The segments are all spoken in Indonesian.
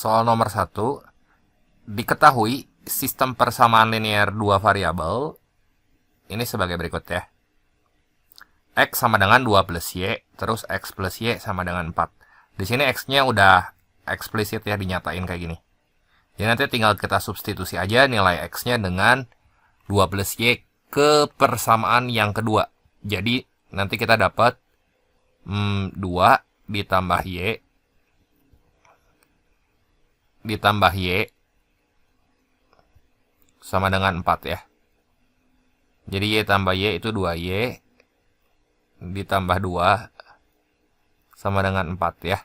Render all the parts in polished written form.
Soal nomor 1, diketahui sistem persamaan linear dua variabel ini sebagai berikut ya. X sama dengan 2 plus Y, terus X plus Y sama dengan 4. Di sini X-nya udah eksplisit ya, dinyatain kayak gini. Jadi nanti tinggal kita substitusi aja nilai X-nya dengan 2 plus Y ke persamaan yang kedua. Jadi nanti kita dapat 2 ditambah Y ditambah Y sama dengan 4 ya. Jadi Y tambah Y itu 2Y ditambah 2 sama dengan 4 ya.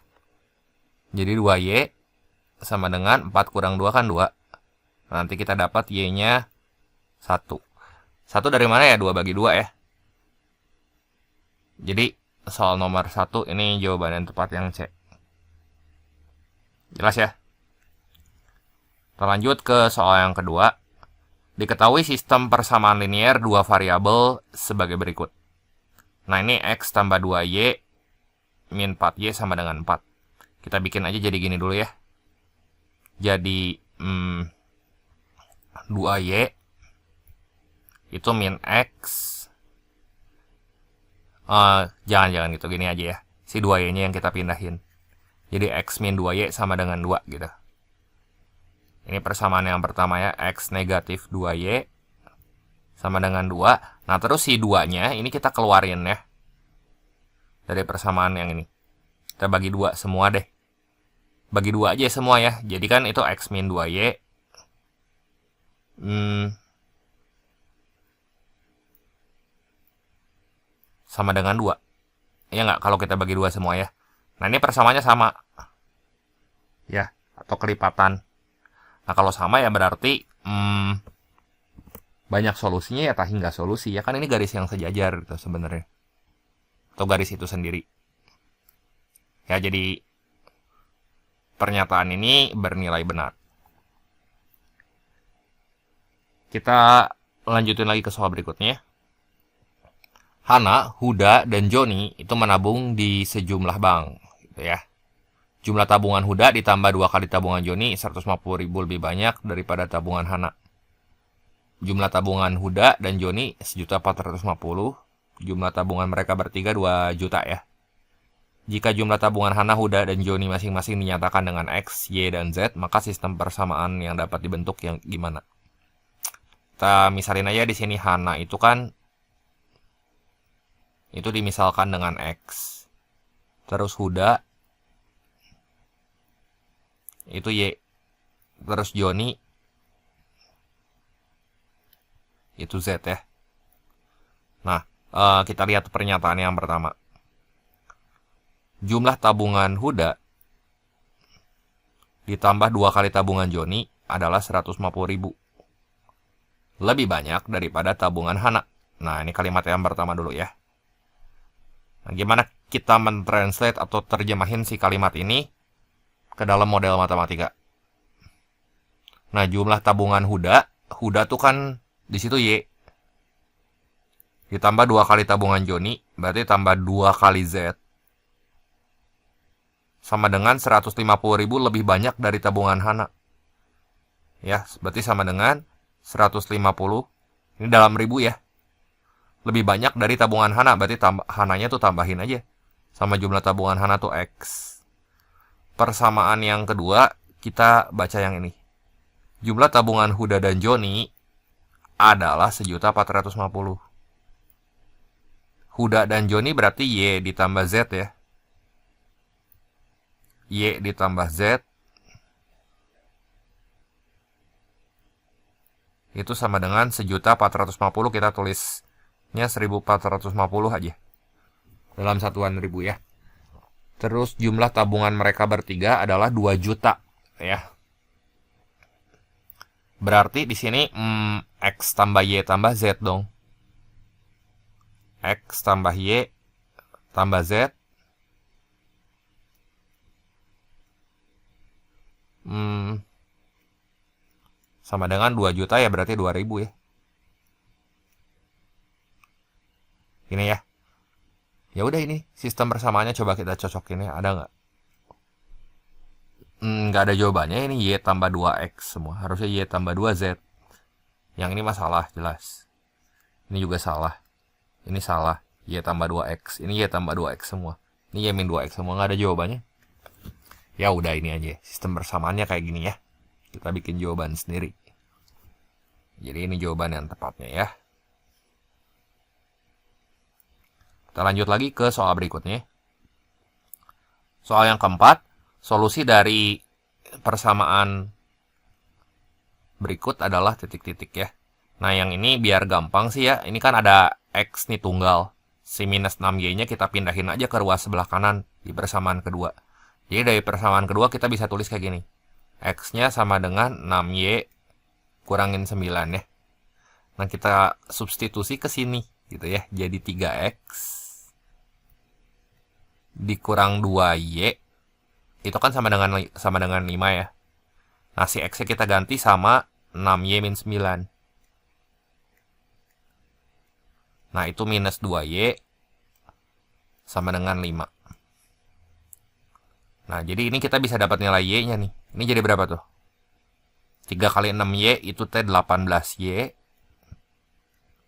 Jadi 2Y sama dengan 4 kurang 2 kan 2. Nanti kita dapat Y-nya 1. 1 dari mana ya? 2 bagi 2 ya. Jadi soal nomor 1 ini jawaban yang tepat yang C. Jelas ya? Kita lanjut ke soal yang kedua. Diketahui sistem persamaan linear dua variabel sebagai berikut. Nah ini X tambah 2Y min 4Y sama dengan 4. Kita bikin aja jadi gini dulu ya. Jadi 2Y itu min X. Jangan gitu, gini aja ya. Si 2Y nya yang kita pindahin. Jadi X min 2Y sama dengan 2 gitu. Ini persamaan yang pertama ya, X negatif 2Y sama dengan 2. Nah terus si 2-nya ini kita keluarin ya. Dari persamaan yang ini. Kita bagi 2 semua deh. Bagi 2 aja semua ya. Jadi kan itu X min 2Y. Sama dengan 2. Ya nggak kalau kita bagi 2 semua ya. Nah ini persamaannya sama. Ya, atau kelipatan. Nah kalau sama ya berarti banyak solusinya ya tak hingga solusi ya, kan ini garis yang sejajar gitu sebenarnya, atau garis itu sendiri ya. Jadi pernyataan ini bernilai benar. Kita lanjutin lagi ke soal berikutnya. Hana, Huda, dan Joni itu menabung di sejumlah bank gitu ya. Jumlah tabungan Huda ditambah 2 kali tabungan Joni 150.000 lebih banyak daripada tabungan Hana. Jumlah tabungan Huda dan Joni 1.450. Jumlah tabungan mereka bertiga 2 juta ya. Jika jumlah tabungan Hana, Huda, dan Joni masing-masing dinyatakan dengan X, Y, dan Z, maka sistem persamaan yang dapat dibentuk yang gimana? Kita misalin aja di sini Hana itu kan itu dimisalkan dengan X. Terus Huda itu Y. Terus Joni itu Z ya. Nah, kita lihat pernyataan yang pertama. Jumlah tabungan Huda ditambah 2 kali tabungan Joni adalah 150.000. Lebih banyak daripada tabungan Hana. Nah, ini kalimat yang pertama dulu ya. Nah, gimana kita mentranslate atau terjemahin si kalimat ini ke dalam model matematika? Nah, jumlah tabungan Huda tuh kan di situ Y. Ditambah 2 kali tabungan Joni, berarti tambah 2 kali Z. Sama dengan 150.000 lebih banyak dari tabungan Hana. Ya, berarti sama dengan 150. Ini dalam ribu ya. Lebih banyak dari tabungan Hana, berarti Hananya tuh tambahin aja. Sama jumlah tabungan Hana tuh X. Persamaan yang kedua, kita baca yang ini. Jumlah tabungan Huda dan Joni adalah 1.450. Huda dan Joni berarti Y ditambah Z ya. Y ditambah Z itu sama dengan 1.450. Kita tulisnya 1.450 aja. Dalam satuan ribu ya. Terus jumlah tabungan mereka bertiga adalah 2 juta ya. Berarti di sini X tambah Y tambah Z dong. X tambah Y tambah Z. Sama dengan 2 juta ya, berarti 2.000 ya. Ini ya. Ya udah, ini sistem persamaannya coba kita cocokin ya, ada nggak? Nggak ada jawabannya, ini Y tambah 2X semua. Harusnya Y tambah 2Z. Yang ini masalah, jelas. Ini juga salah. Ini salah. Y tambah 2X. Ini Y tambah 2X semua. Ini Y min 2X semua. Nggak ada jawabannya. Ya udah, ini aja. Sistem persamaannya kayak gini ya. Kita bikin jawaban sendiri. Jadi ini jawaban yang tepatnya ya. Kita lanjut lagi ke soal berikutnya. Soal yang keempat, solusi dari persamaan berikut adalah titik-titik ya. Nah, yang ini biar gampang sih ya. Ini kan ada X nih tunggal. Si minus 6Y-nya kita pindahin aja ke ruas sebelah kanan di persamaan kedua. Jadi dari persamaan kedua kita bisa tulis kayak gini. X-nya sama dengan 6Y kurangin 9 ya. Nah, kita substitusi ke sini gitu ya. Jadi 3X dikurang 2Y itu kan sama dengan 5 ya. Nah, si X-nya kita ganti sama 6Y min 9. Nah, itu minus 2Y sama dengan 5. Nah, jadi ini kita bisa dapat nilai Y-nya nih. Ini jadi berapa tuh? 3 kali 6Y itu 18Y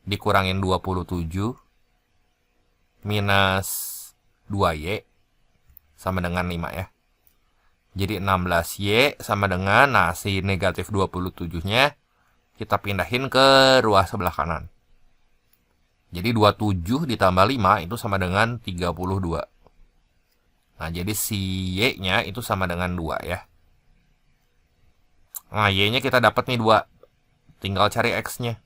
dikurangin 27 minus 2Y sama dengan 5 ya. Jadi 16Y sama dengan, nah si negatif 27-nya kita pindahin ke ruas sebelah kanan. Jadi 27 ditambah 5 itu sama dengan 32. Nah, jadi si Y-nya itu sama dengan 2 ya. Nah, Y-nya kita dapat nih 2. Tinggal cari X-nya.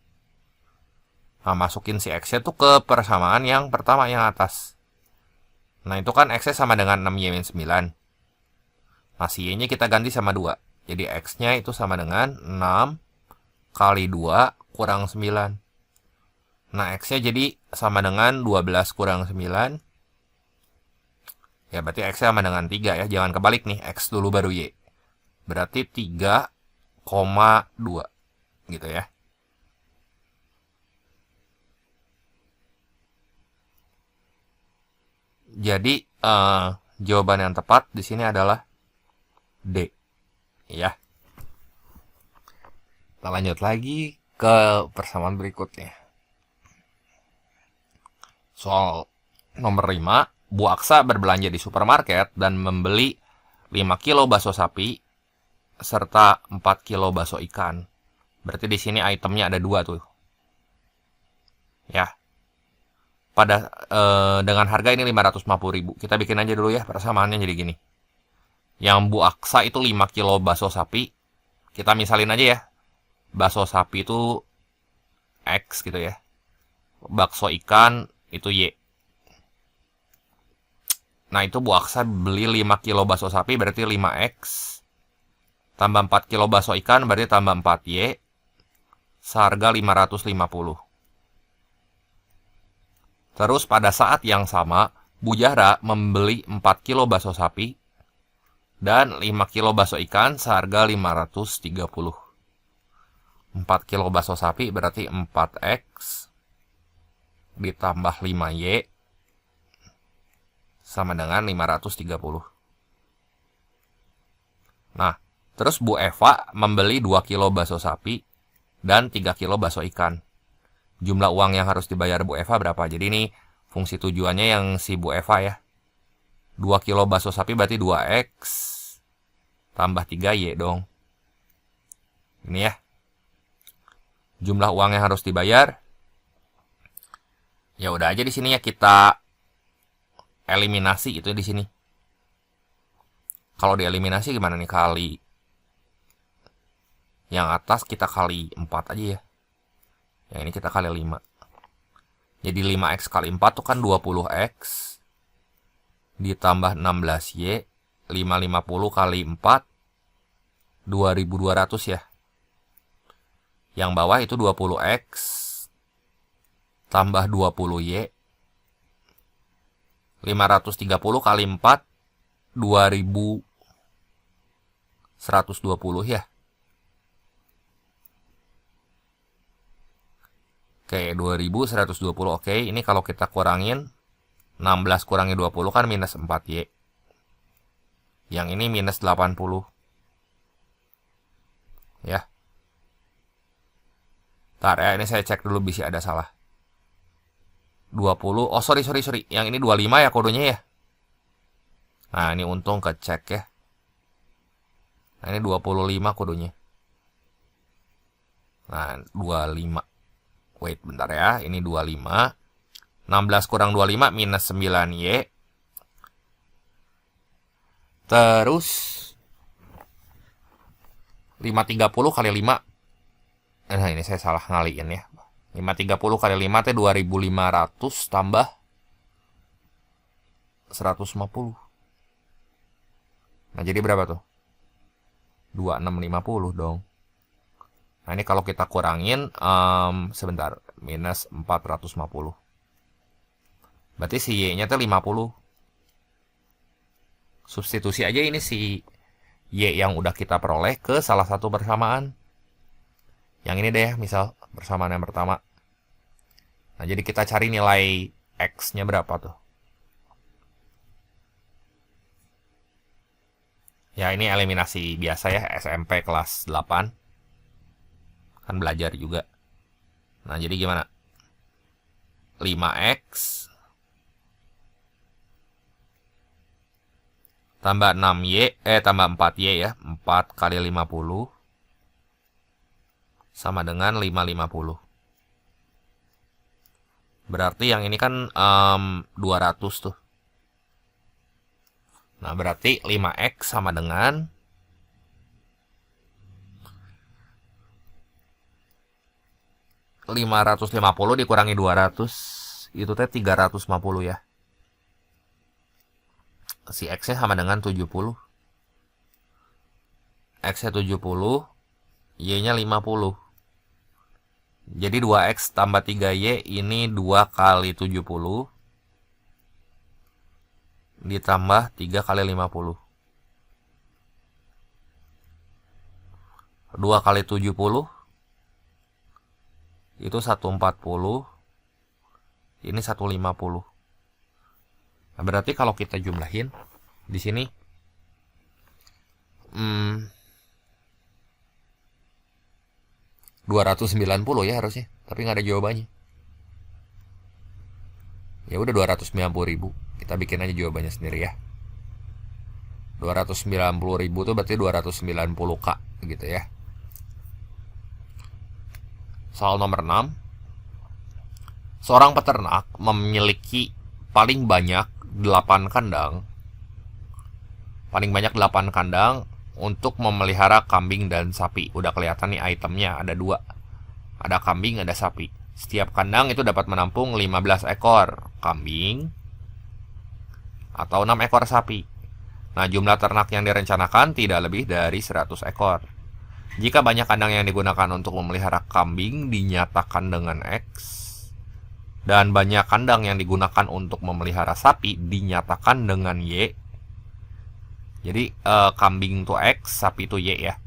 Nah, masukin si X-nya tuh ke persamaan yang pertama yang atas. Nah, itu kan X-nya sama dengan 6Y min 9. Nah, si Y-nya kita ganti sama 2. Jadi X-nya itu sama dengan 6 kali 2 kurang 9. Nah, X-nya jadi sama dengan 12 kurang 9. Ya, berarti X-nya sama dengan 3 ya. Jangan kebalik nih. X dulu baru Y. Berarti 3,2. Gitu ya. Jadi, jawaban yang tepat di sini adalah D. Ya. Kita lanjut lagi ke persamaan berikutnya. Soal nomor 5, Bu Aksa berbelanja di supermarket dan membeli 5 kilo bakso sapi serta 4 kilo bakso ikan. Berarti di sini itemnya ada 2 tuh. Ya. Dengan harga ini 550.000. Kita bikin aja dulu ya persamaannya jadi gini. Yang Bu Aksa itu 5 kilo bakso sapi. Kita misalin aja ya. Bakso sapi itu X gitu ya. Bakso ikan itu Y. Nah, itu Bu Aksa beli 5 kilo bakso sapi berarti 5X. Tambah 4 kilo bakso ikan berarti tambah 4Y. Seharga 550. Terus pada saat yang sama, Bu Jahra membeli 4 kilo bakso sapi dan 5 kilo bakso ikan seharga 530. 4 kilo bakso sapi berarti 4X ditambah 5Y sama dengan 530. Nah, terus Bu Eva membeli 2 kilo bakso sapi dan 3 kilo bakso ikan. Jumlah uang yang harus dibayar Bu Eva berapa? Jadi ini fungsi tujuannya yang si Bu Eva ya. 2 kilo bakso sapi berarti 2X tambah 3Y dong. Ini ya. Jumlah uang yang harus dibayar. Ya udah aja di sini ya kita eliminasi itu di sini. Kalau dieliminasi gimana nih, kali yang atas kita kali 4 aja ya. Yang ini kita kali 5. Jadi 5X kali 4 itu kan 20X ditambah 16Y. 550 kali 4 2200 ya. Yang bawah itu 20X tambah 20Y. 530 kali 4 2120 ya. Oke, 2120. Oke, ini kalau kita kurangin 16 kurangi 20 kan minus 4Y. Yang ini minus 80. Ya. Ntar ya, ini saya cek dulu bisa ada salah. 20. Oh, sorry. Yang ini 25 ya kodenya ya. Nah, ini untung kecek ya. Nah, ini 25 kodenya. Nah, 25. Wait, bentar ya. Ini 25. 16 kurang 25 minus 9Y. Terus 530 kali 5. Nah, ini saya salah ngaliin ya. 530 kali 5 itu 2500 tambah 150. Nah, jadi berapa tuh? 2650 dong. Nah, ini kalau kita kurangin, sebentar, minus 450. Berarti si Y-nya tuh 50. Substitusi aja ini si Y yang udah kita peroleh ke salah satu persamaan. Yang ini deh, misal persamaan yang pertama. Nah, jadi kita cari nilai X-nya berapa tuh. Ya, ini eliminasi biasa ya, SMP kelas 8. Kan belajar juga. Nah, jadi gimana? 5X tambah 6Y, tambah 4Y ya. 4 kali 50 sama dengan 550. Berarti yang ini kan 200 tuh. Nah, berarti 5X sama dengan 550 dikurangi 200. Itu teh 350 ya. Si X-nya sama dengan 70. X-nya 70, Y-nya 50. Jadi 2X tambah 3Y ini 2 kali 70 ditambah 3 kali 50. 2 kali 70 itu 140. Ini 150. Nah, berarti kalau kita jumlahin di sini 290 ya harusnya, tapi nggak ada jawabannya. Ya udah 290.000. Kita bikin aja jawabannya sendiri ya. 290.000 itu berarti 290K gitu ya. Soal nomor 6. Seorang peternak memiliki paling banyak 8 kandang. Paling banyak 8 kandang untuk memelihara kambing dan sapi. Udah kelihatan nih itemnya, ada 2. Ada kambing, ada sapi. Setiap kandang itu dapat menampung 15 ekor kambing atau 6 ekor sapi. Nah, jumlah ternak yang direncanakan tidak lebih dari 100 ekor. Jika banyak kandang yang digunakan untuk memelihara kambing dinyatakan dengan X, dan banyak kandang yang digunakan untuk memelihara sapi dinyatakan dengan Y. Jadi kambing itu X, sapi itu Y ya.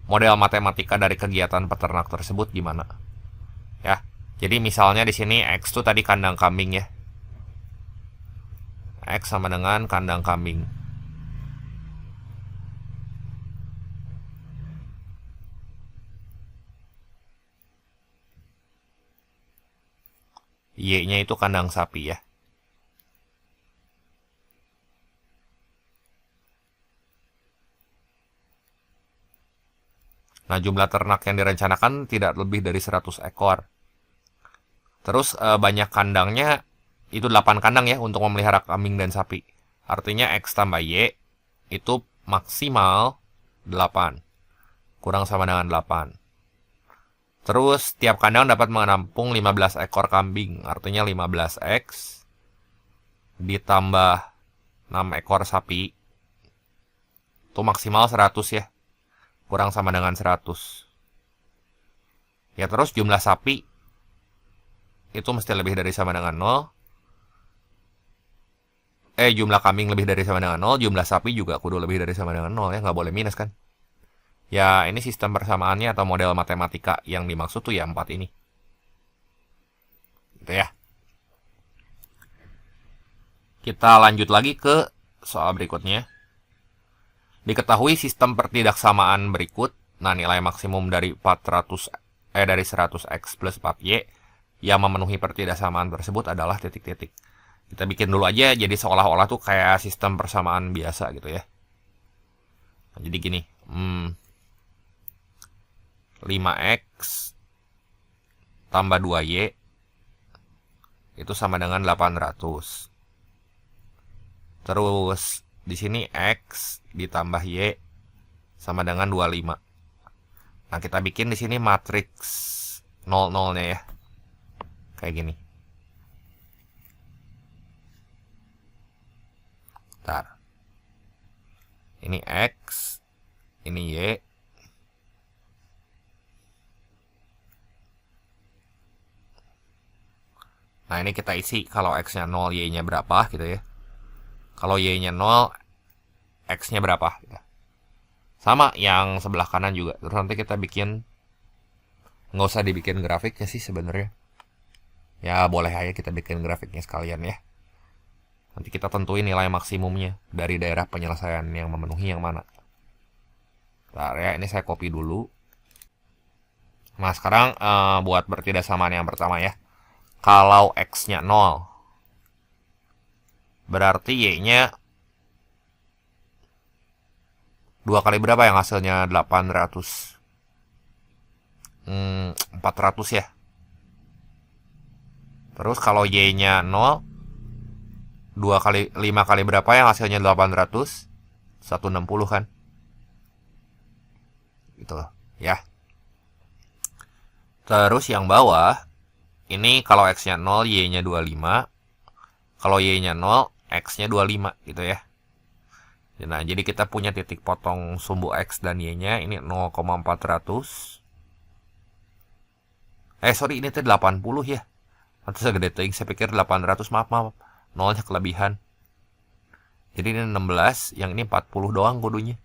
Model matematika dari kegiatan peternak tersebut gimana? Ya. Jadi misalnya di sini X itu tadi kandang kambing ya. X sama dengan kandang kambing. Y-nya itu kandang sapi ya. Nah, jumlah ternak yang direncanakan tidak lebih dari 100 ekor. Terus banyak kandangnya itu 8 kandang ya untuk memelihara kambing dan sapi. Artinya X tambah Y itu maksimal 8. Kurang sama dengan 8. Terus tiap kandang dapat menampung 15 ekor kambing. Artinya 15X ditambah 6 ekor sapi. Itu maksimal 100 ya. Kurang sama dengan 100. Ya, terus jumlah sapi itu mesti lebih dari sama dengan 0. Jumlah kambing lebih dari sama dengan 0. Jumlah sapi juga kudu lebih dari sama dengan 0 ya. Nggak boleh minus kan. Ya, ini sistem persamaannya atau model matematika yang dimaksud tuh ya 4 ini. Gitu ya. Kita lanjut lagi ke soal berikutnya. Diketahui sistem pertidaksamaan berikut. Nah, nilai maksimum dari 100x plus 4y yang memenuhi pertidaksamaan tersebut adalah titik-titik. Kita bikin dulu aja jadi seolah-olah tuh kayak sistem persamaan biasa gitu ya. Nah, jadi gini, 5x tambah 2y itu sama dengan 800. Terus di sini x ditambah y sama dengan 25. Nah, kita bikin di sini matriks 00-nya ya. Kayak gini. Bentar. Ini x, ini y. Nah, ini kita isi kalau x-nya 0, y-nya berapa gitu ya. Kalau y-nya 0, x-nya berapa gitu. Sama yang sebelah kanan juga. Terus nanti kita bikin, nggak usah dibikin grafiknya sih sebenarnya. Ya boleh aja kita bikin grafiknya sekalian ya. Nanti kita tentuin nilai maksimumnya dari daerah penyelesaian yang memenuhi yang mana. Bentar ya, ini saya copy dulu. Nah, sekarang buat pertidaksamaan yang pertama ya. Kalau x-nya 0, berarti y-nya 2 kali berapa yang hasilnya 800? 400 ya. Terus kalau y-nya 0, 5 kali berapa yang hasilnya 800? 160 kan? Gitu loh, ya. Terus yang bawah, ini kalau x-nya 0, y-nya 25. Kalau y-nya 0, x-nya 25 gitu ya. Nah, jadi kita punya titik potong sumbu x dan y-nya ini 0,400. Sorry, ini tuh 80 ya. Nanti segede ting, saya pikir 800, maaf. Nolnya kelebihan. Jadi ini 16, yang ini 40 doang kudunya.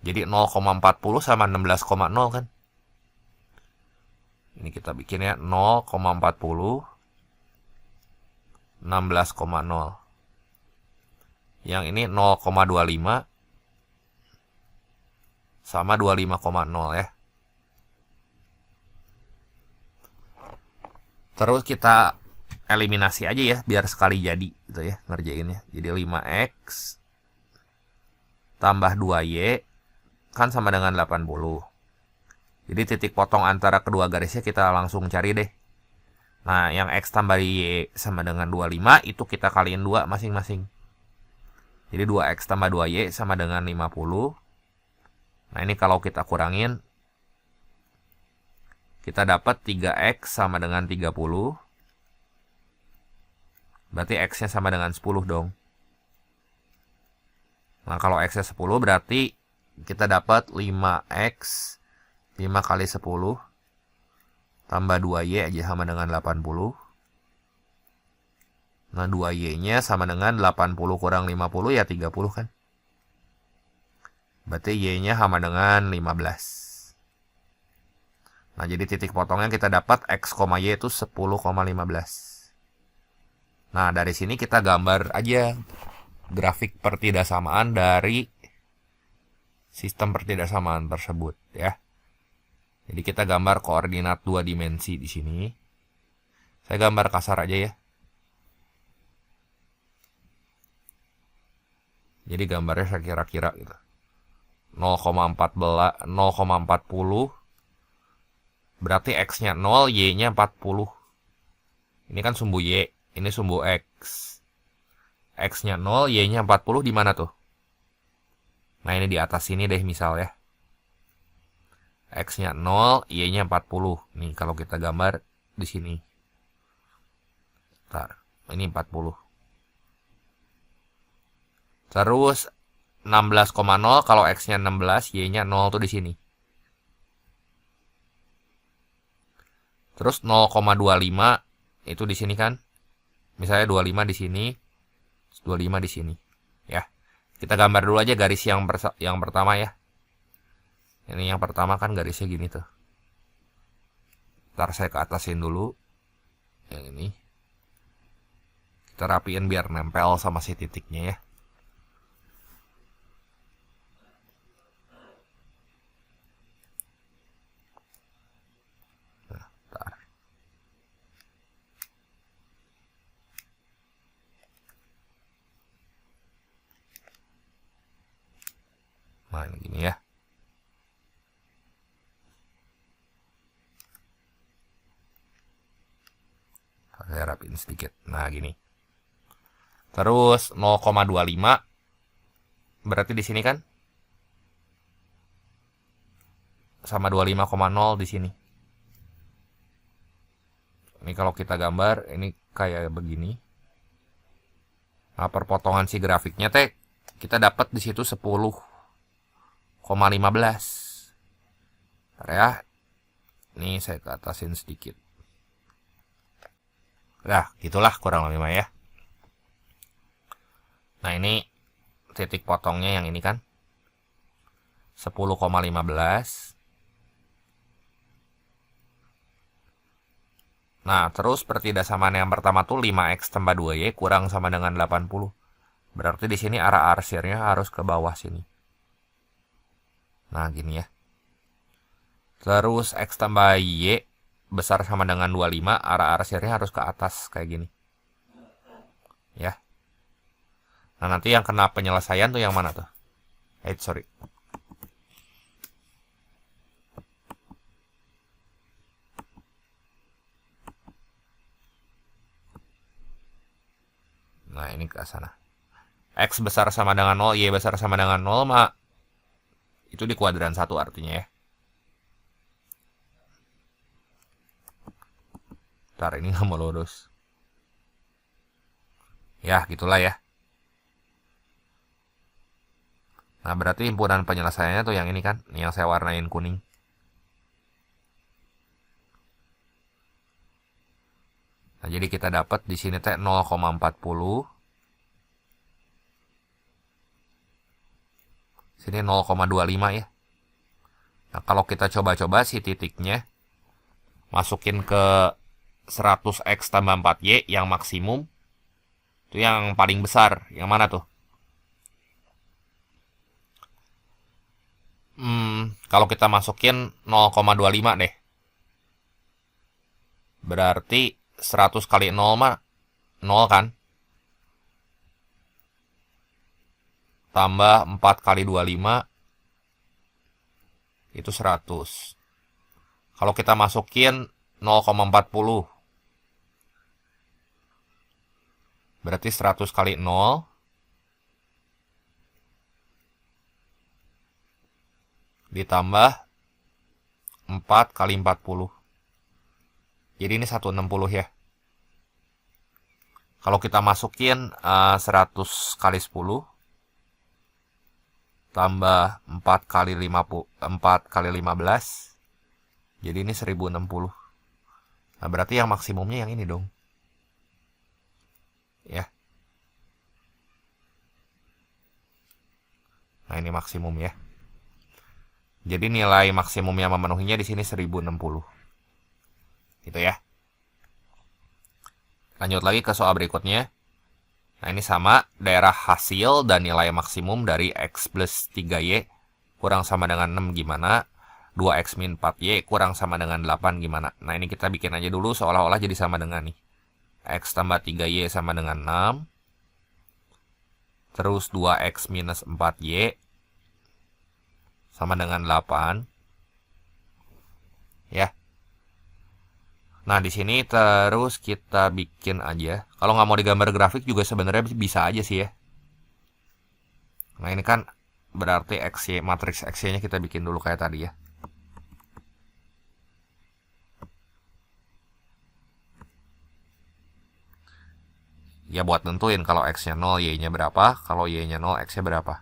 Jadi 0,40 sama 16,0 kan. Ini kita bikin ya 0,40 16,0. Yang ini 0,25 sama 25,0 ya. Terus kita eliminasi aja ya biar sekali jadi gitu ya ngerjainnya. Jadi 5x tambah 2y kan sama dengan 80. Jadi titik potong antara kedua garisnya kita langsung cari deh. Nah, yang x tambah y sama dengan 25 itu kita kaliin 2 masing-masing. Jadi 2x tambah 2y sama dengan 50. Nah, ini kalau kita kurangin, kita dapat 3x sama dengan 30. Berarti x-nya sama dengan 10 dong. Nah, kalau x-nya 10 berarti kita dapat 5x 5 kali 10 tambah 2y aja sama dengan 80. Nah, 2y-nya sama dengan 80 kurang 50 ya 30 kan. Berarti y-nya sama dengan 15. Nah, jadi titik potongnya kita dapat x, y itu 10,15. Nah, dari sini kita gambar aja grafik pertidaksamaan dari sistem pertidaksamaan tersebut ya. Jadi kita gambar koordinat 2 dimensi di sini. Saya gambar kasar aja ya. Jadi gambarnya saya kira-kira gitu. 0,40 berarti x-nya 0, y-nya 40. Ini kan sumbu y, ini sumbu x. X-nya 0, y-nya 40 di mana tuh? Nah, ini di atas sini deh misal ya. X-nya 0, y-nya 40. Nih kalau kita gambar di sini. Bentar, ini 40. Terus 16,0 kalau x-nya 16, y-nya 0 tuh di sini. Terus 0,25 itu di sini kan. Misalnya 25 di sini, 25 di sini. Ya. Kita gambar dulu aja garis yang pertama ya. Ini yang pertama kan garisnya gini tuh. Ntar saya ke atasin dulu. Yang ini. Kita rapiin biar nempel sama si titiknya ya. Nah, ini gini ya. Saya rapiin sedikit. Nah, gini. Terus 0,25 berarti di sini kan sama 25,0 di sini. Ini kalau kita gambar ini kayak begini. Nah, perpotongan si grafiknya teh kita dapat di situ 10,15. Ya. Ini saya ke atasin sedikit. Nah, gitulah kurang lebih mah ya. Nah, ini titik potongnya yang ini kan 10,15. Nah, terus pertidasamaan yang pertama tuh 5x tambah 2y kurang sama dengan 80. Berarti di sini arah arsirnya harus ke bawah sini. Nah, gini ya. Terus x tambah y besar sama dengan 25, arah arsirnya harus ke atas kayak gini. Ya. Nah, nanti yang kena penyelesaian tuh yang mana tuh? Sorry. Nah, ini ke sana. X besar sama dengan 0, Y besar sama dengan 0, mah itu di kuadran 1 artinya ya. Ntar ini nggak mau lurus. Ya, gitulah ya. Nah, berarti himpunan penyelesaiannya tuh yang ini kan, yang saya warnain kuning. Nah, jadi kita dapat di sini teh 0,40. Sini 0,25 ya. Nah, kalau kita coba-coba si titiknya masukin ke 100x tambah 4y yang maksimum, itu yang paling besar. Yang mana tuh? Kalau kita masukin 0,25 deh. Berarti 100 kali 0 mah 0 kan? Tambah 4 kali 25 itu 100. Kalau kita masukin 0,40 berarti 100 kali 0 ditambah 4 kali 40. Jadi ini 160 ya. Kalau kita masukin 100 kali 10 tambah 4 kali 50, 4 kali 15. Jadi ini 1060. Nah, berarti yang maksimumnya yang ini dong. Ya. Nah, ini maksimum ya. Jadi nilai maksimum yang memenuhinya di sini 1060. Gitu ya. Lanjut lagi ke soal berikutnya. Nah, ini sama daerah hasil dan nilai maksimum dari x plus 3y kurang sama dengan 6 gimana? 2x min 4y kurang sama dengan 8 gimana? Nah, ini kita bikin aja dulu seolah-olah jadi sama dengan nih. X tambah 3y sama dengan 6. Terus 2x minus 4y sama dengan 8. Ya. Nah, di sini terus kita bikin aja. Kalau nggak mau digambar grafik juga sebenarnya bisa aja sih ya. Nah, ini kan berarti XY, matriks XY-nya kita bikin dulu kayak tadi ya. Ya buat nentuin kalau X-nya 0, Y-nya berapa. Kalau Y-nya 0, X-nya berapa.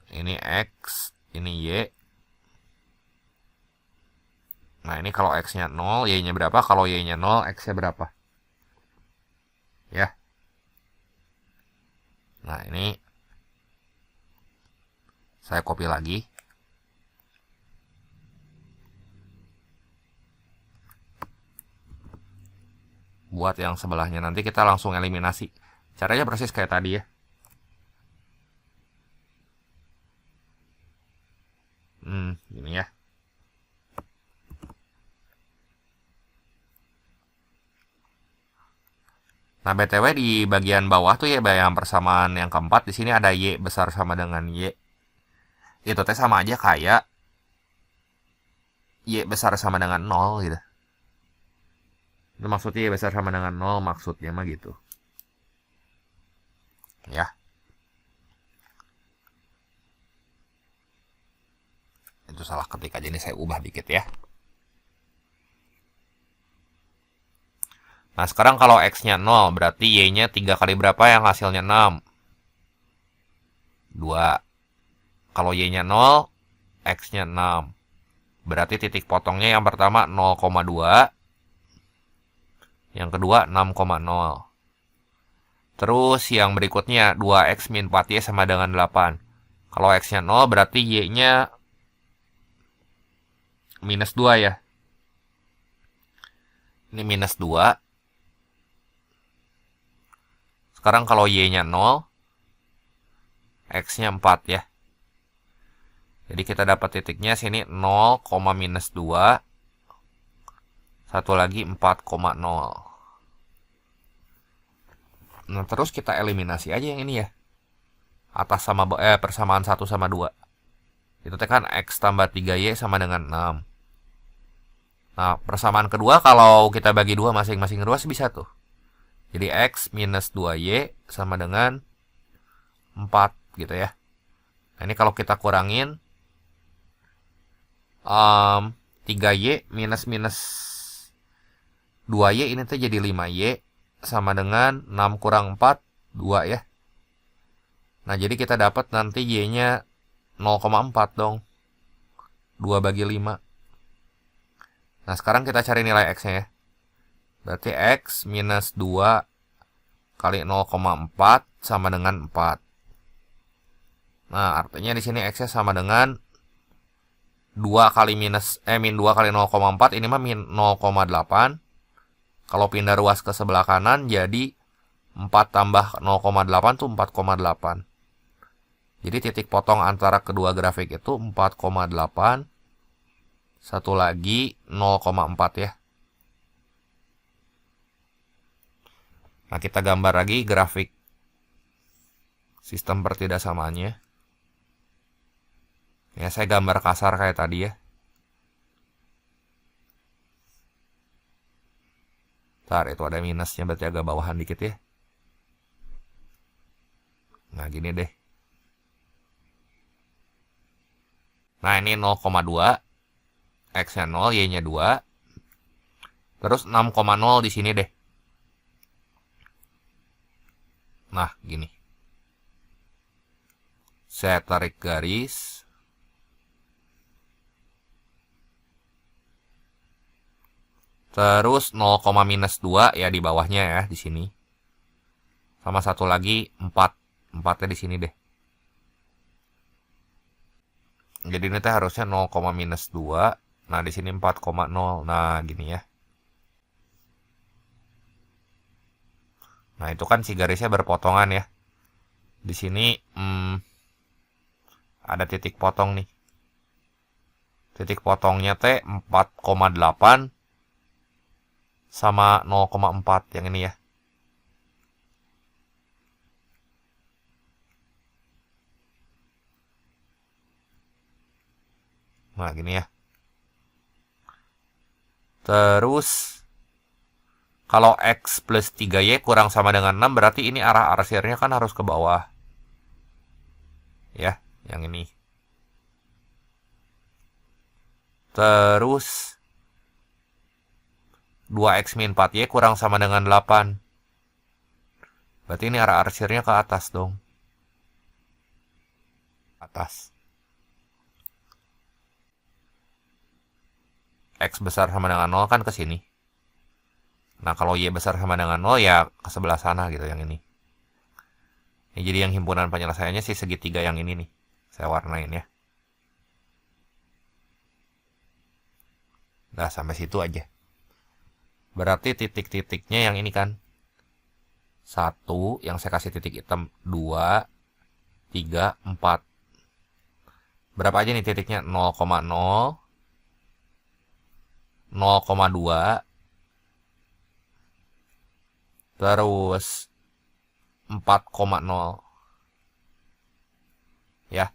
Ini X, ini Y. Nah, ini kalau X-nya 0, Y-nya berapa. Kalau Y-nya 0, X-nya berapa. Ya. Nah, ini saya copy lagi. Buat yang sebelahnya nanti kita langsung eliminasi. Caranya persis kayak tadi ya. Gini ya. Nah, BTW di bagian bawah tuh ya yang persamaan yang keempat di sini ada Y besar sama dengan Y. Itu teh sama aja kayak Y besar sama dengan 0 gitu. Itu maksudnya Y besar sama dengan 0 maksudnya mah gitu. Ya, itu salah ketik aja nih, saya ubah dikit ya. Nah, sekarang kalau X-nya 0, berarti Y-nya 3 kali berapa yang hasilnya 6? 2. Kalau Y-nya 0, X-nya 6. Berarti titik potongnya yang pertama 0,2, yang kedua 6,0. Terus yang berikutnya 2X min 4Y sama dengan 8. Kalau X-nya 0, berarti Y-nya minus 2 ya. Ini minus 2. Sekarang kalau Y-nya 0, X-nya 4 ya. Jadi kita dapat titiknya sini 0, minus 2. Satu lagi 4,0. Nah, terus kita eliminasi aja yang ini ya. Atas sama persamaan 1 sama 2. Itu kan X tambah 3Y sama dengan 6. Nah, persamaan kedua kalau kita bagi 2 masing-masing ruas bisa tuh. Jadi X minus 2Y sama dengan 4 gitu ya. Nah, ini kalau kita kurangin 3Y minus 2Y ini tuh jadi 5Y sama dengan 6 kurang 4, 2 ya. Nah, jadi kita dapat nanti Y-nya 0,4 dong. 2 bagi 5. Nah, sekarang kita cari nilai X-nya ya. Berarti X minus 2 kali 0,4 sama dengan 4. Nah, artinya di sini X-nya sama dengan 2 kali min 2 kali 0,4, ini mah min 0,8. Kalau pindah ruas ke sebelah kanan jadi 4 tambah 0,8 tuh 4,8. Jadi titik potong antara kedua grafik itu 4,8. Satu lagi 0,4 ya. Nah, kita gambar lagi grafik sistem pertidaksamaannya. Ya, saya gambar kasar kayak tadi ya. Ntar, itu ada minusnya, berarti agak bawahan dikit ya. Nah, gini deh. Nah, ini 0,2. X-nya 0, Y-nya 2. Terus 6,0 di sini deh. Nah, gini. Saya tarik garis. Terus 0, minus 2 ya di bawahnya ya di sini. Sama satu lagi 4. 4-nya di sini deh. Jadi ini teh harusnya 0, minus 2. Nah, di sini 4,0. Nah, gini ya. Nah, itu kan si garisnya berpotongan ya. Di sini ada titik potong nih. Titik potongnya teh 4,8 sama 0,4 yang ini ya. Nah, gini ya. Terus kalau X plus 3Y kurang sama dengan 6, berarti ini arah arsirnya kan harus ke bawah. Ya, yang ini. Terus 2X min 4Y kurang sama dengan 8. Berarti ini arah arsirnya ke atas dong. Atas. X besar sama dengan 0 kan ke sini. Nah, kalau Y besar sama dengan 0 ya ke sebelah sana gitu yang ini. Ini jadi yang himpunan penyelesaiannya sih segitiga yang ini nih. Saya warnain ya. Nah, sampai situ aja. Berarti titik-titiknya yang ini kan. 1, yang saya kasih titik hitam. 2, 3, 4. Berapa aja nih titiknya? 0,0, 0,2, terus 4,0. Ya.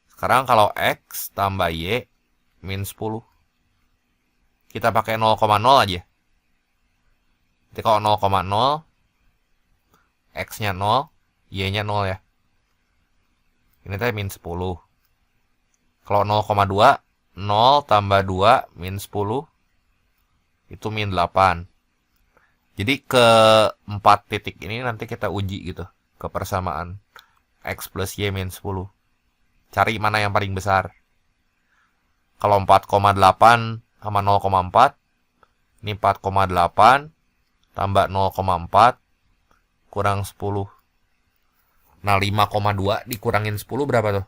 Sekarang kalau X tambah Y min 10. Kita pakai 0,0 aja. Jadi kalau 0,0, X-nya 0, Y-nya 0 ya. Ini tadi min 10. Kalau 0,2, 0 tambah 2 min 10, itu min 8. Jadi ke 4 titik ini nanti kita uji gitu. Ke persamaan X plus Y min 10. Cari mana yang paling besar. Kalau 4,8 sama 0,4, ini 4,8 tambah 0,4 kurang 10. Nah, 5,2 dikurangin 10 berapa tuh?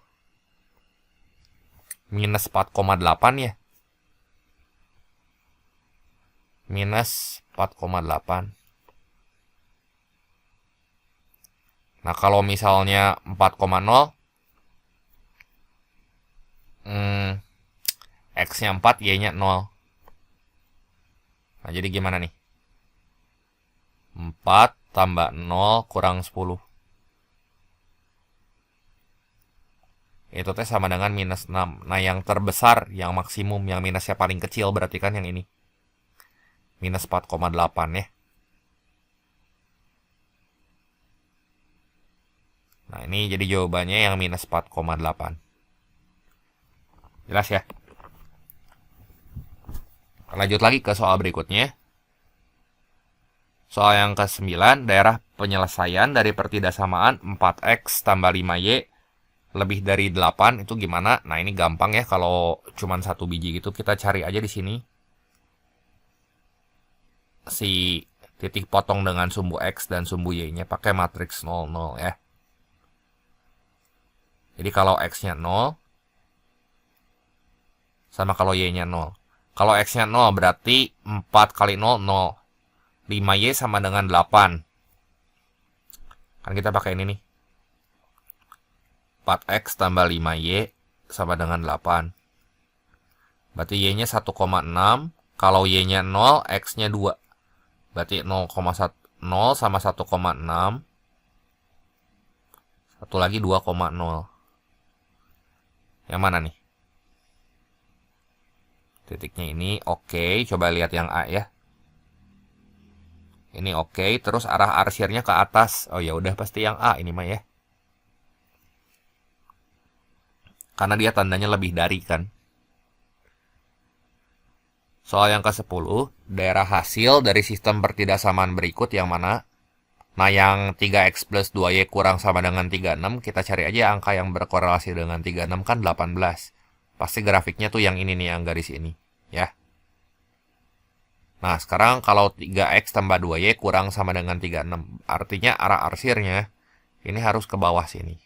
Minus 4,8 ya. Minus 4,8. Nah, kalau misalnya 4,0, X-nya 4, Y-nya 0. Nah, jadi gimana nih? 4 tambah 0 kurang 10. Itu teh sama dengan minus 6. Nah, yang terbesar, yang maksimum, yang minusnya paling kecil berarti kan yang ini. Minus 4,8 ya. Nah, ini jadi jawabannya yang minus 4,8. Jelas ya? Lanjut lagi ke soal berikutnya. Soal yang ke-9, daerah penyelesaian dari pertidaksamaan 4X tambah 5Y lebih dari 8 itu gimana? Nah, ini gampang ya kalau cuman satu biji gitu. Kita cari aja di sini si titik potong dengan sumbu X dan sumbu Y-nya pakai matriks 0, 0 ya. Jadi kalau X-nya 0 sama kalau Y-nya 0. Kalau X-nya 0 berarti 4 kali 0, 0. 5Y sama dengan 8. Kan kita pakai ini nih. 4X tambah 5Y sama dengan 8. Berarti Y-nya 1,6. Kalau Y-nya 0, X-nya 2. Berarti 0,0 sama 1,6. Satu lagi 2,0. Yang mana nih? Titiknya ini oke. Coba lihat yang A ya. Ini oke. Terus arah arsirnya ke atas. Oh ya udah pasti yang A ini mah ya. Karena dia tandanya lebih dari kan. Soal yang ke-10, daerah hasil dari sistem pertidaksamaan berikut yang mana? Nah, yang 3X plus 2Y kurang sama dengan 36, kita cari aja angka yang berkorelasi dengan 36 kan 18. Pasti grafiknya tuh yang ini nih, yang garis ini. Ya. Nah, sekarang kalau 3X tambah 2Y kurang sama dengan 36, artinya arah arsirnya ini harus ke bawah sini.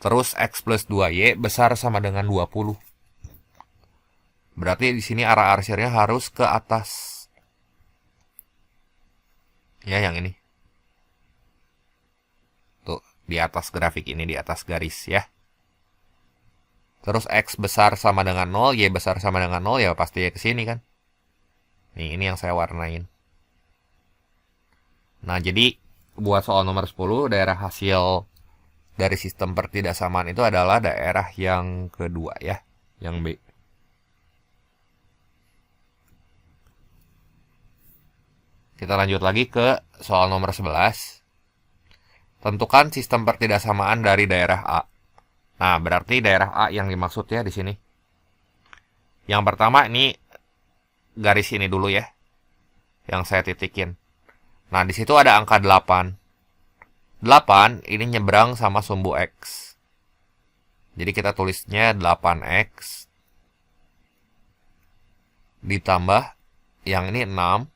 Terus X plus 2Y besar sama dengan 20. Berarti di sini arah arsirnya harus ke atas. Ya, yang ini. Tuh, di atas grafik ini, di atas garis ya. Terus X besar sama dengan 0, Y besar sama dengan 0, ya pasti ya ke sini kan. Nih, ini yang saya warnain. Nah, jadi buat soal nomor 10, daerah hasil dari sistem pertidaksamaan itu adalah daerah yang kedua ya, yang B. Kita lanjut lagi ke soal nomor 11. Tentukan sistem pertidaksamaan dari daerah A. Nah, berarti daerah A yang dimaksud ya di sini. Yang pertama ini garis ini dulu ya, yang saya titikin. Nah, di situ ada angka 8. 8 ini nyebrang sama sumbu X. Jadi kita tulisnya 8X ditambah yang ini 6.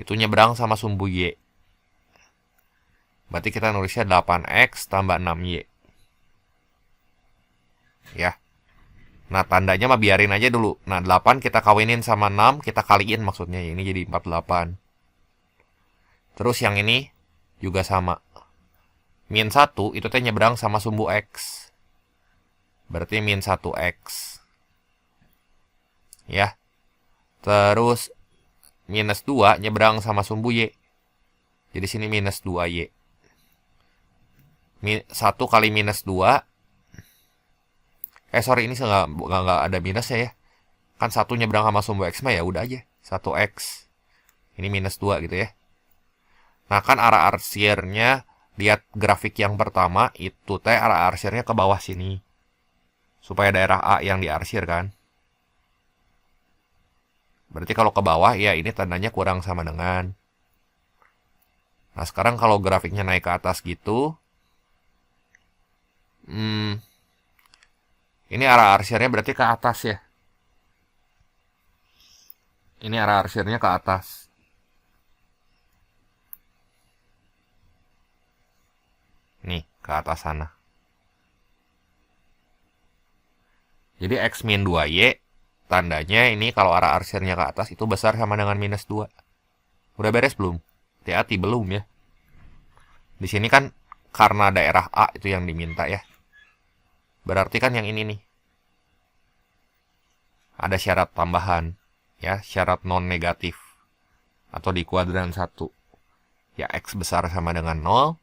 Itu nyebrang sama sumbu Y. Berarti kita nulisnya 8X tambah 6Y. Ya. Nah, tandanya mah biarin aja dulu. Nah, 8 kita kawinin sama 6, kita kaliin maksudnya. Ini jadi 48. Terus yang ini juga sama. Min 1 itu teh nyebrang sama sumbu X. Berarti min 1X. Ya. Terus minus 2 nyebrang sama sumbu Y. Jadi sini minus 2Y. 1 kali minus 2. Sorry, ini nggak ada minusnya ya. Kan 1 nyebrang sama sumbu X mah ya udah aja. 1X. Ini minus 2 gitu ya. Nah kan arah arsirnya, lihat grafik yang pertama, itu teh arah arsirnya ke bawah sini. Supaya daerah A yang diarsir kan. Berarti kalau ke bawah ya ini tandanya kurang sama dengan. Nah sekarang kalau grafiknya naik ke atas gitu. Ini arah arsirnya berarti ke atas ya. Ini arah arsirnya ke atas. Nih, ke atas sana. Jadi X min 2Y, tandanya ini kalau arah arsirnya ke atas itu besar sama dengan minus 2. Udah beres belum? Hati-hati, belum ya. Di sini kan karena daerah A itu yang diminta ya. Berarti kan yang ini nih. Ada syarat tambahan. Ya, syarat non-negatif. Atau di kuadran 1. Ya, X besar sama dengan 0.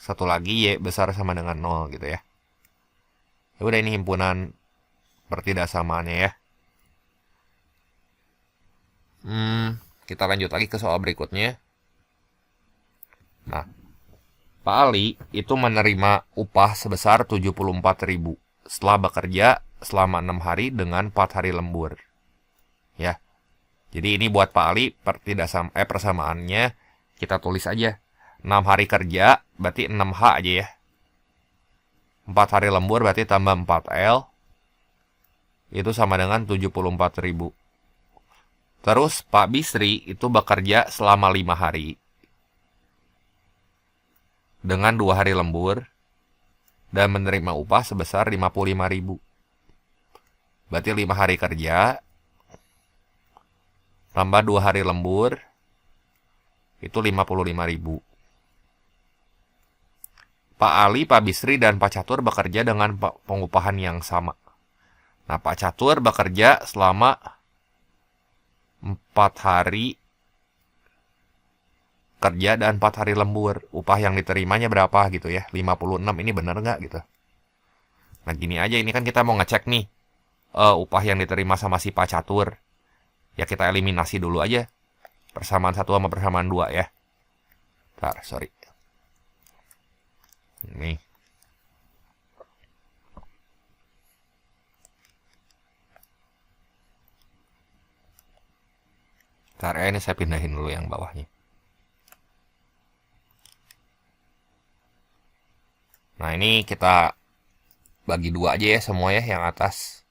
Satu lagi Y besar sama dengan 0 gitu ya. Ya udah, ini himpunan pertidaksamaannya ya. Kita lanjut lagi ke soal berikutnya. Nah, Pak Ali itu menerima upah sebesar 74.000 setelah bekerja selama 6 hari dengan 4 hari lembur. Ya. Jadi ini buat Pak Ali persamaannya kita tulis aja. 6 hari kerja berarti 6H aja ya. 4 hari lembur berarti tambah 4L. Itu sama dengan 74.000. Terus Pak Bisri itu bekerja selama 5 hari. Dengan 2 hari lembur. Dan menerima upah sebesar 55.000. Berarti 5 hari kerja. Tambah 2 hari lembur. Itu 55.000. Pak Ali, Pak Bisri, dan Pak Catur bekerja dengan pengupahan yang sama. Nah, Pak Catur bekerja selama 4 hari kerja dan 4 hari lembur. Upah yang diterimanya berapa gitu ya? 56, ini bener nggak gitu? Nah, gini aja, ini kan kita mau ngecek nih. Upah yang diterima sama si Pak Catur. Ya kita eliminasi dulu aja. Persamaan 1 sama persamaan 2 ya. Bentar, sorry. Ini. Bentar ya, ini saya pindahin dulu yang bawahnya. Nah, ini kita bagi 2 aja ya semua ya, yang atas.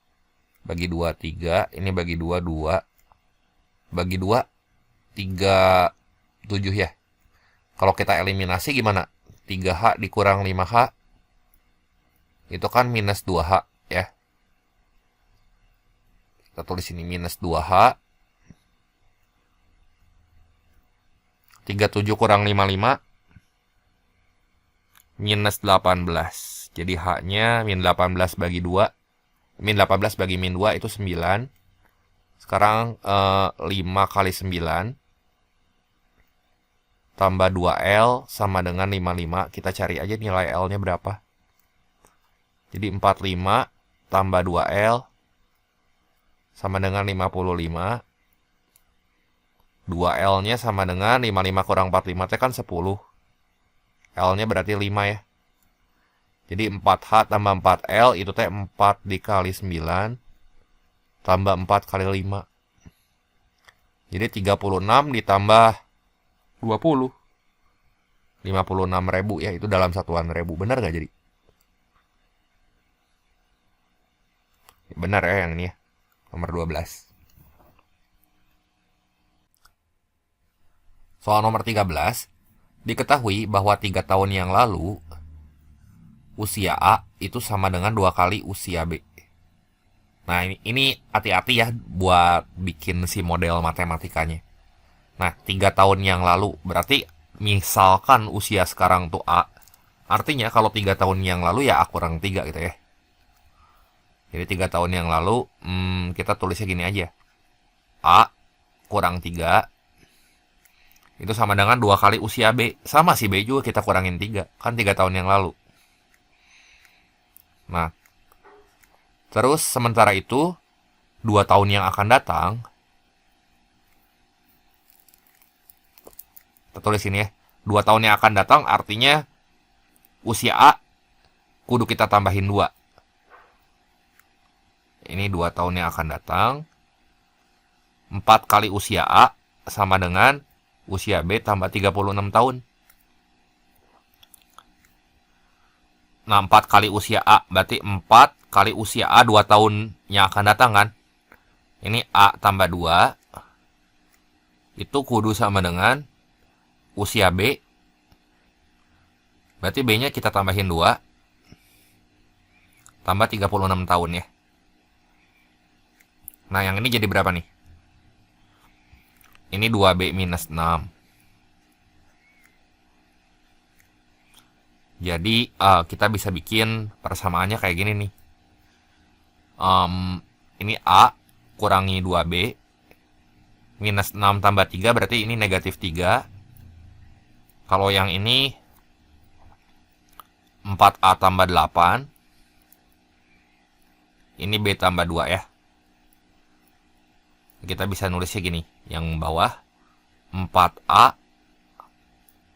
Bagi 2, 3. Ini bagi 2, 2. Bagi 2, 3, 7 ya. Kalau kita eliminasi gimana? 3H dikurang 5H. Itu kan minus 2H ya. Kita tulis ini minus 2H. 37 kurang 55. Minus 18. Jadi H-nya min 18 bagi 2. Min 18 bagi min 2 itu 9. Sekarang 5 kali 9. Tambah 2L sama dengan 55. Kita cari aja nilai L-nya berapa. Jadi 45 tambah 2L sama dengan 55. 2L-nya sama dengan 55 kurang 45 itu kan 10. L-nya berarti 5 ya. Jadi 4H tambah 4L itu teh 4 dikali 9 tambah 4 kali 5. Jadi 36 ditambah 20. 56.000 ya, itu dalam satuan ribu. Benar gak jadi? Benar ya yang ini ya. Nomor 12. Soal nomor 13. Diketahui bahwa 3 tahun yang lalu usia A itu sama dengan 2 kali usia B. Nah ini hati-hati ya buat bikin si model matematikanya. Nah 3 tahun yang lalu berarti misalkan usia sekarang tuh A. Artinya kalau 3 tahun yang lalu ya A kurang 3 gitu ya. Jadi 3 tahun yang lalu kita tulisnya gini aja. A kurang 3 itu sama dengan 2 kali usia B. Sama sih B juga kita kurangin 3. Kan 3 tahun yang lalu. Nah, terus sementara itu 2 tahun yang akan datang, kita tulis ini ya. 2 tahun yang akan datang artinya usia A kudu kita tambahin 2. Ini 2 tahun yang akan datang. 4 kali usia A sama dengan usia B tambah 36 tahun. Nah, 4 kali usia A berarti 4 kali usia A 2 tahun yang akan datang kan. Ini A tambah 2 itu kudu sama dengan usia B. Berarti B-nya kita tambahin 2 tambah 36 tahun ya. Nah, yang ini jadi berapa nih? Ini 2B minus 6. Jadi kita bisa bikin persamaannya kayak gini nih. Ini A kurangi 2B minus 6 tambah 3 berarti ini negatif 3. Kalau yang ini 4A tambah 8. Ini B tambah 2 ya. Kita bisa nulisnya gini. Yang bawah 4A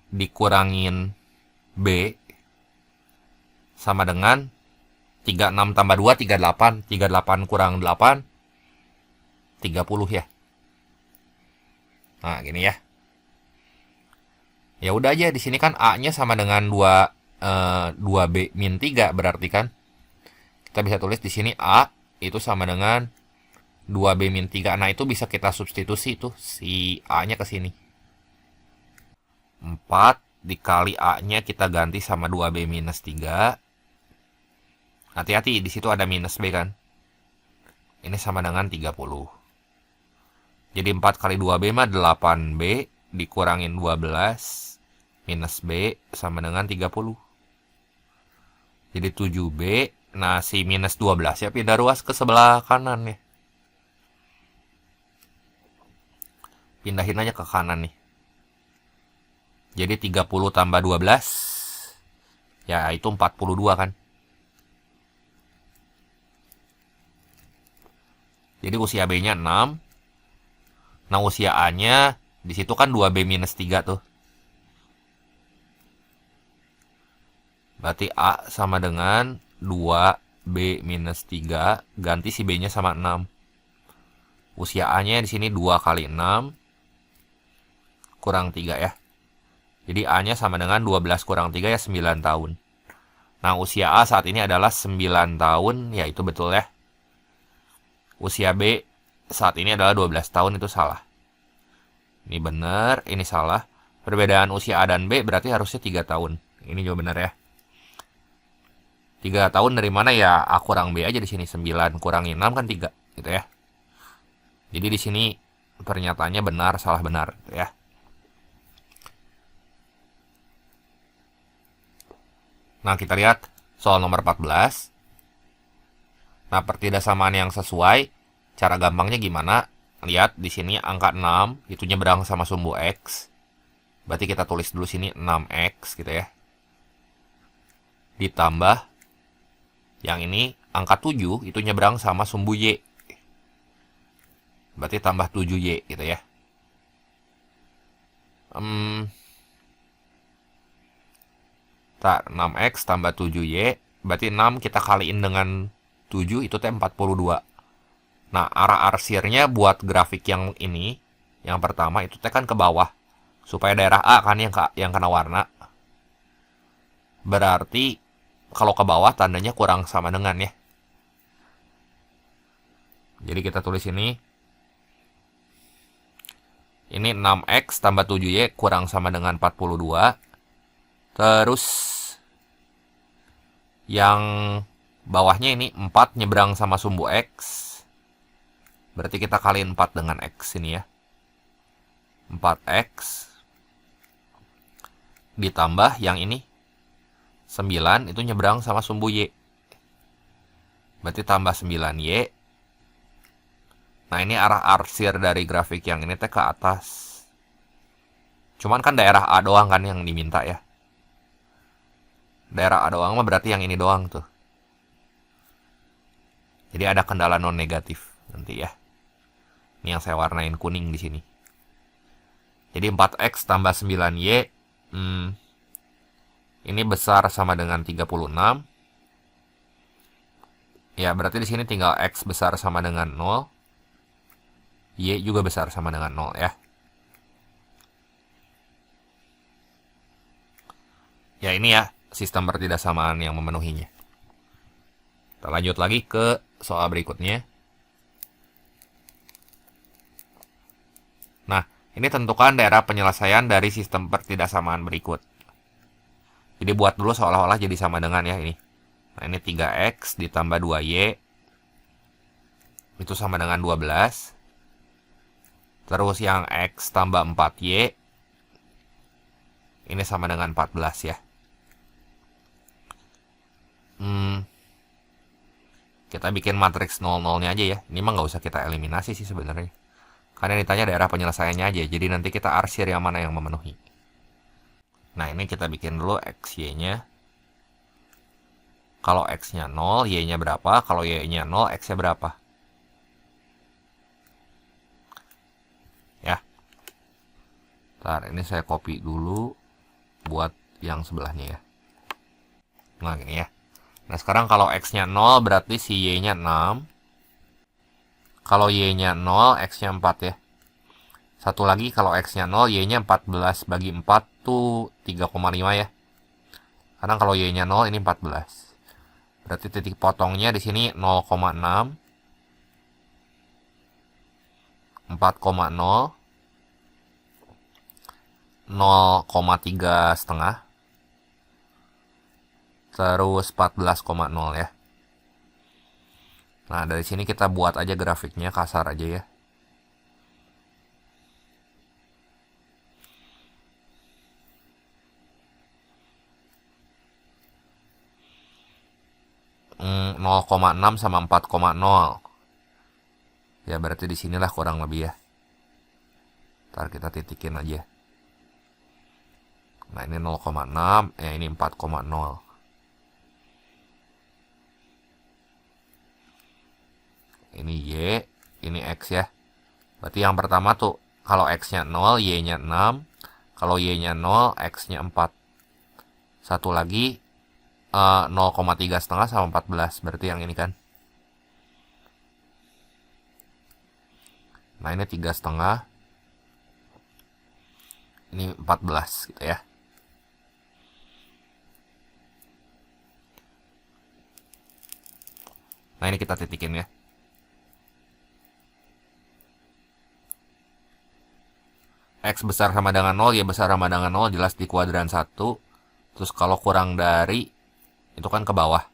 dikurangin B sama dengan 36 tambah 2, 38. 38 kurang 8, 30 ya. Nah, gini ya. Ya udah aja, di sini kan A-nya sama dengan 2B min 3 berarti kan. Kita bisa tulis di sini A itu sama dengan 2B min 3. Nah, itu bisa kita substitusi tuh si A-nya ke sini. 4 dikali A-nya kita ganti sama 2B minus 3. Hati-hati, di situ ada minus B kan. Ini sama dengan 30. Jadi 4 kali 2B mah 8B dikurangin 12 minus B sama dengan 30. Jadi 7B. Nah, si minus 12 ya pindah ruas ke sebelah kanan ya. Pindahin aja ke kanan nih. Jadi 30 tambah 12. Ya, itu 42 kan. Jadi usia B-nya 6. Nah, usia A-nya di situ kan 2B minus 3 tuh. Berarti A sama dengan 2B minus 3. Ganti si B-nya sama 6. Usia A-nya di sini 2 kali 6. Kurang 3 ya. Jadi A-nya sama dengan 12 kurang 3 ya 9 tahun. Nah, usia A saat ini adalah 9 tahun. Ya, itu betul ya. Usia B saat ini adalah 12 tahun, itu salah. Ini benar, ini salah. Perbedaan usia A dan B berarti harusnya 3 tahun. Ini juga benar ya. 3 tahun dari mana ya? A kurang B aja di sini. 9 kurangi 6 kan 3 gitu ya. Jadi di sini pernyataannya benar, salah benar gitu ya. Nah, kita lihat soal nomor 14. Nah, pertidaksamaan yang sesuai, cara gampangnya gimana? Lihat di sini angka 6 itu nyebrang sama sumbu X. Berarti kita tulis dulu sini 6X gitu ya. Ditambah yang ini angka 7 itu nyebrang sama sumbu Y. Berarti tambah 7Y gitu ya. 6X tambah 7Y. Berarti 6 kita kaliin dengan 7 itu teh 42. Nah, arah arsirnya buat grafik yang ini, yang pertama itu teh kan ke bawah. Supaya daerah A kan yang kena warna. Berarti kalau ke bawah tandanya kurang sama dengan ya. Jadi kita tulis ini. Ini 6X tambah 7Y kurang sama dengan 42. Terus yang bawahnya ini 4 nyebrang sama sumbu X. Berarti kita kaliin 4 dengan X ini ya. 4X. Ditambah yang ini 9 itu nyebrang sama sumbu Y. Berarti tambah 9Y. Nah, ini arah arsir dari grafik yang ini teh ke atas. Cuman kan daerah A doang kan yang diminta ya. Daerah A doang mah berarti yang ini doang tuh. Jadi ada kendala non negatif nanti ya. Ini yang saya warnain kuning di sini. Jadi 4X tambah 9Y. Ini besar sama dengan 36. Ya, berarti di sini tinggal X besar sama dengan 0. Y juga besar sama dengan 0 ya. Ya, ini ya sistem pertidaksamaan yang memenuhinya. Kita lanjut lagi ke soal berikutnya. Nah, ini tentukan daerah penyelesaian dari sistem pertidaksamaan berikut. Jadi buat dulu seolah-olah jadi sama dengan ya ini. Nah, ini 3X ditambah 2Y. Itu sama dengan 12. Terus yang X tambah 4Y. Ini sama dengan 14 ya. Kita bikin matriks 00-nya aja ya. Ini mah nggak usah kita eliminasi sih sebenarnya. Karena ditanya daerah penyelesaiannya aja. Jadi nanti kita arsir yang mana yang memenuhi. Nah, ini kita bikin dulu XY-nya. Kalau X-nya 0, Y-nya berapa? Kalau Y-nya 0, X-nya berapa? Ya. Ntar, ini saya copy dulu buat yang sebelahnya ya. Nah, gini ya. Nah, sekarang kalau X-nya 0 berarti si Y-nya 6. Kalau Y-nya 0, X-nya 4 ya. Satu lagi kalau X-nya 0, Y-nya 14 bagi 4 tuh 3,5 ya. Karena kalau Y-nya 0 ini 14. Berarti titik potongnya di sini 0,6, 4,0, 0,3 setengah, terus 14,0 ya. Nah, dari sini kita buat aja grafiknya kasar aja ya. Hmm, 0,6 sama 4,0. Ya, berarti di sinilah kurang lebih ya. Ntar kita titikin aja. Nah, ini 0,6, ini 4,0. Ini Y, ini X ya. Berarti yang pertama tuh, kalau X-nya 0, Y-nya 6. Kalau Y-nya 0, X-nya 4. Satu lagi, 0,3 setengah sama 14. Berarti yang ini kan. Nah, ini 3 setengah. Ini 14 gitu ya. Nah, ini kita titikin ya. X besar sama dengan 0, Y besar sama dengan 0, jelas di kuadran 1. Terus kalau kurang dari, itu kan ke bawah.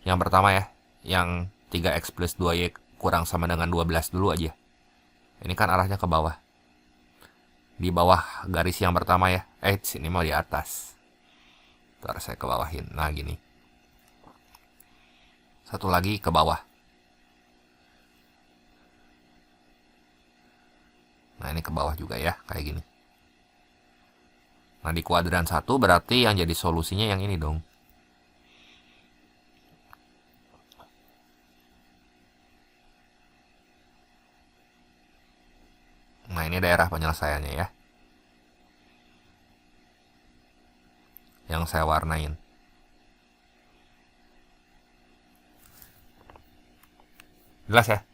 Yang pertama ya, yang 3X plus 2Y kurang sama dengan 12 dulu aja. Ini kan arahnya ke bawah. Di bawah garis yang pertama ya. Ini mau di atas. Ntar saya ke bawahin. Nah, gini. Satu lagi ke bawah. Nah, ini ke bawah juga ya, kayak gini. Nah, di kuadran 1 berarti yang jadi solusinya yang ini dong. Nah, ini daerah penyelesaiannya ya. Yang saya warnain. Jelas ya?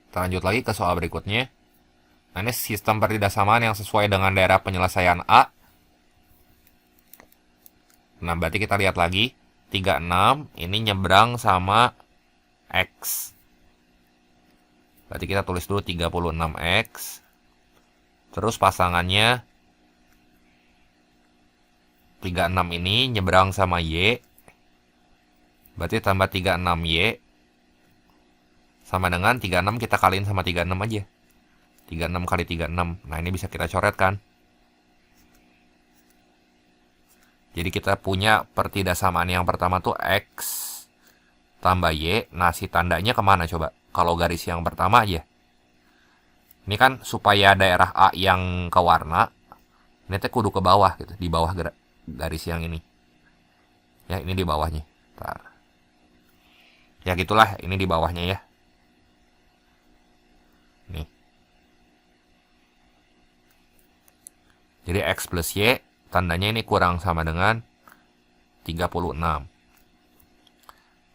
Kita lanjut lagi ke soal berikutnya. Nah, ini sistem pertidaksamaan yang sesuai dengan daerah penyelesaian A. Nah, berarti kita lihat lagi. 36 ini nyebrang sama X. Berarti kita tulis dulu 36X. Terus pasangannya 36 ini nyebrang sama Y. Berarti tambah 36Y. Sama dengan 36 kita kaliin sama 36 aja. 36 kali 36. Nah, ini bisa kita coret kan. Jadi kita punya pertidasamaan yang pertama tuh X tambah Y. Nah, si tandanya kemana coba? Kalau garis yang pertama aja. Ini kan supaya daerah A yang ke warna, ini teh kudu ke bawah gitu. Di bawah garis yang ini. Ya, ini di bawahnya. Ntar. Ya gitulah, ini di bawahnya ya. Nih. Jadi X plus Y, tandanya ini kurang sama dengan 36.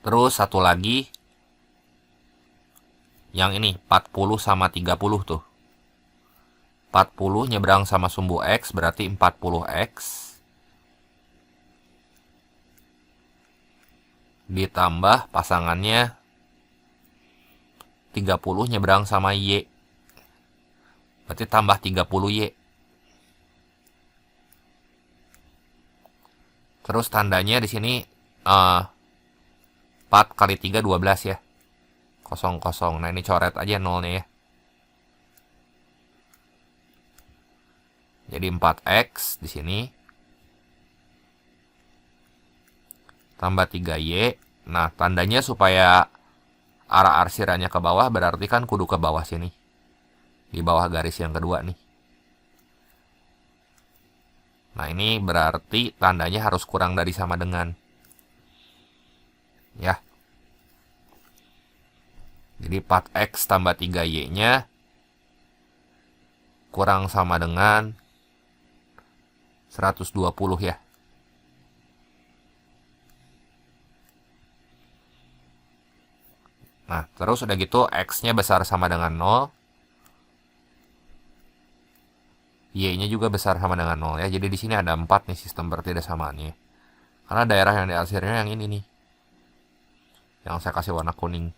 Terus satu lagi, yang ini 40 sama 30 tuh. 40 nyebrang sama sumbu X berarti 40X. Ditambah pasangannya 30 nyebrang sama Y. Berarti tambah 30Y. Terus tandanya di sini 4 kali 3 12 ya. 00. Nah, ini coret aja nolnya ya. Jadi 4X di sini tambah 3Y. Nah, tandanya supaya arah arsirannya ke bawah berarti kan kudu ke bawah sini. Di bawah garis yang kedua nih. Nah, ini berarti tandanya harus kurang dari sama dengan. Ya. Jadi 4X tambah 3Y-nya kurang sama dengan 120 ya. Nah, terus udah gitu X-nya besar sama dengan 0. Y-nya juga besar sama dengan 0 ya. Jadi di sini ada 4 nih sistem pertidasamaannya. Karena daerah yang diarsirnya yang ini nih. Yang saya kasih warna kuning.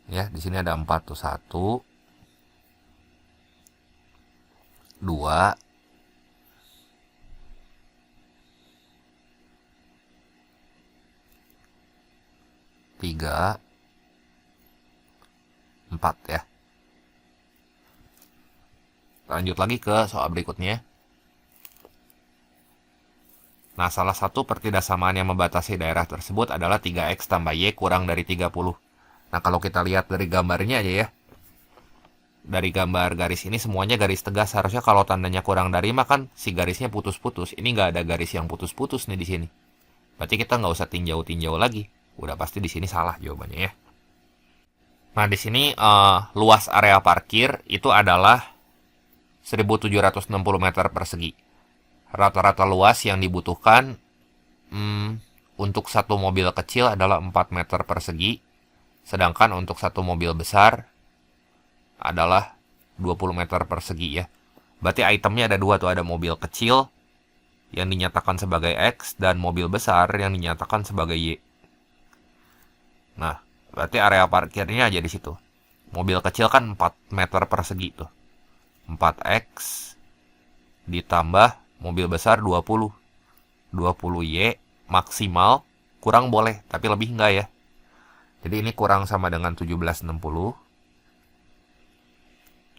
Ya, di sini ada 4 tuh. 1 2 3 4 ya. Lanjut lagi ke soal berikutnya. Nah, salah satu pertidasamaan yang membatasi daerah tersebut adalah 3X tambah Y kurang dari 30. Nah, kalau kita lihat dari gambarnya aja ya. Dari gambar garis ini semuanya garis tegas. Harusnya kalau tandanya kurang dari 5 kan si garisnya putus-putus. Ini nggak ada garis yang putus-putus nih di sini. Berarti kita nggak usah tinjau-tinjau lagi. Udah pasti di sini salah jawabannya ya. Nah, di sini luas area parkir itu adalah 1760 meter persegi. Rata-rata luas yang dibutuhkan untuk satu mobil kecil adalah 4 meter persegi. Sedangkan untuk satu mobil besar adalah 20 meter persegi ya. Berarti itemnya ada dua tuh. Ada mobil kecil yang dinyatakan sebagai X dan mobil besar yang dinyatakan sebagai Y. Nah, berarti area parkirnya aja di situ. Mobil kecil kan 4 meter persegi tuh. 4X ditambah mobil besar 20. 20Y maksimal, kurang boleh, tapi lebih enggak ya. Jadi ini kurang sama dengan 1760.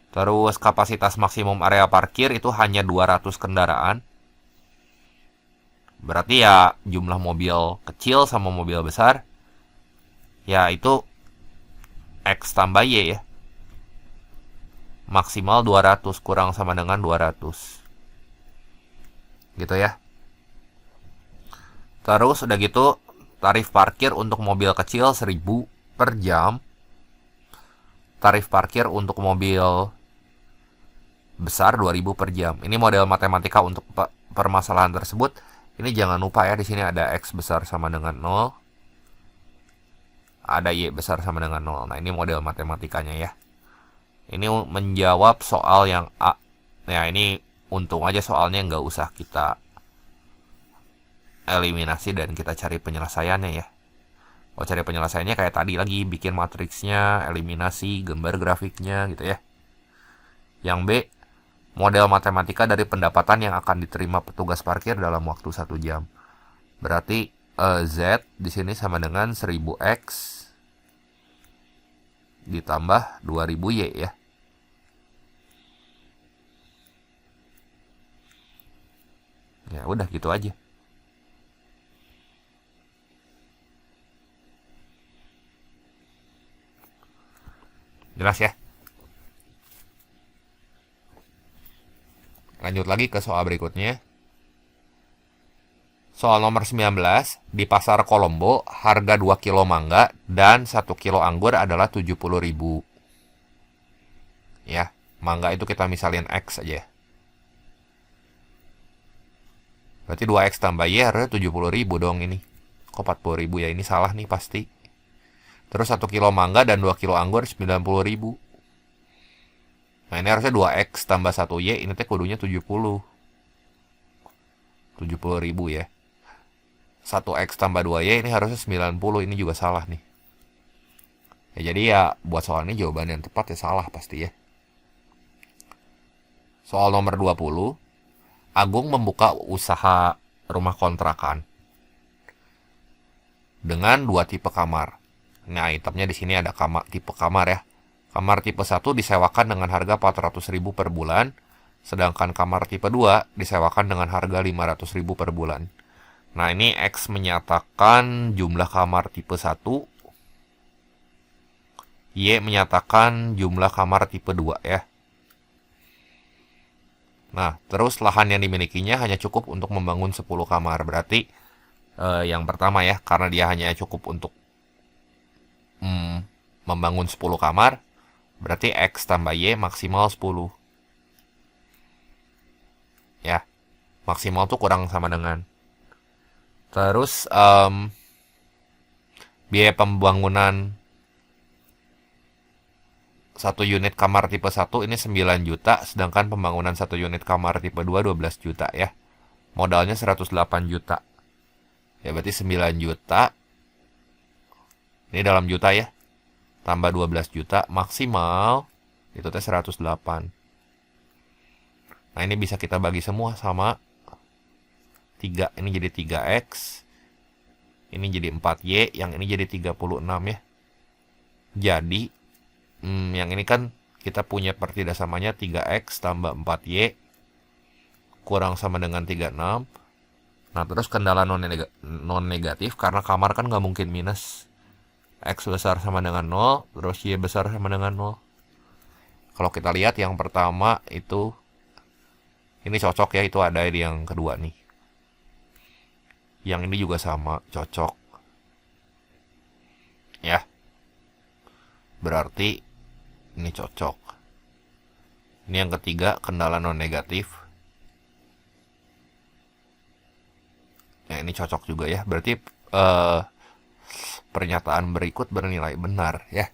Terus kapasitas maksimum area parkir itu hanya 200 kendaraan. Berarti ya jumlah mobil kecil sama mobil besar ya itu X tambah Y ya. Maksimal 200 kurang sama dengan 200. Gitu ya. Terus udah gitu tarif parkir untuk mobil kecil 1000 per jam. Tarif parkir untuk mobil besar 2000 per jam. Ini model matematika untuk permasalahan tersebut. Ini jangan lupa ya, di sini ada X besar sama dengan 0. Ada Y besar sama dengan 0. Nah, ini model matematikanya ya. Ini menjawab soal yang A. Nah, ini untung aja soalnya nggak usah kita eliminasi dan kita cari penyelesaiannya ya. Kalau cari penyelesaiannya kayak tadi lagi, bikin matriksnya, eliminasi, gambar grafiknya gitu ya. Yang B, model matematika dari pendapatan yang akan diterima petugas parkir dalam waktu 1 jam. Berarti Z di sini sama dengan 1000X ditambah 2000Y ya. Ya udah gitu aja. Jelas ya? Lanjut lagi ke soal berikutnya. Soal nomor 19, di pasar Kolombo, harga 2 kilo mangga dan 1 kilo anggur adalah 70.000. Ya, mangga itu kita misalin X aja. Berarti 2X tambah Y harusnya 70.000 dong ini. Kok 40.000 ya? Ini salah nih pasti. Terus 1 kilo mangga dan 2 kilo anggur 90.000. Nah ini harusnya 2X tambah 1Y, ini teh kudunya 70. 70.000 ya. 1X tambah 2Y ini harusnya 90, ini juga salah nih. Ya jadi ya buat soal ini jawaban yang tepat ya salah pasti ya. Soal nomor 20, Agung membuka usaha rumah kontrakan dengan 2 tipe kamar. Nah, itemnya di sini ada tipe kamar ya. Kamar tipe 1 disewakan dengan harga 400.000 per bulan, sedangkan kamar tipe 2 disewakan dengan harga 500.000 per bulan. Nah, ini X menyatakan jumlah kamar tipe 1, Y menyatakan jumlah kamar tipe 2 ya. Nah, terus lahan yang dimilikinya hanya cukup untuk membangun 10 kamar. Berarti yang pertama ya, karena dia hanya cukup untuk membangun 10 kamar, berarti X tambah Y maksimal 10. Ya, maksimal tuh kurang sama dengan. Terus biaya pembangunan 1 unit kamar tipe 1 ini 9 juta, sedangkan pembangunan 1 unit kamar tipe 2 12 juta ya. Modalnya 108 juta. Ya berarti 9 juta. Ini dalam juta ya. Tambah 12 juta maksimal itu teh 108. Nah, ini bisa kita bagi semua sama 3. Ini jadi 3X. Ini jadi 4Y, yang ini jadi 36 ya. Jadi yang ini kan kita punya pertidak samanya 3X tambah 4Y kurang sama dengan 36. Nah, terus kendala non negatif karena kamar kan nggak mungkin minus. X besar sama dengan 0, terus Y besar sama dengan 0. Kalau kita lihat yang pertama itu, ini cocok ya, itu ada di yang kedua nih. Yang ini juga sama, cocok. Ya. Berarti ini cocok. Ini yang ketiga, kendala non negatif. Ya, ini cocok juga ya. Berarti pernyataan berikut bernilai benar ya.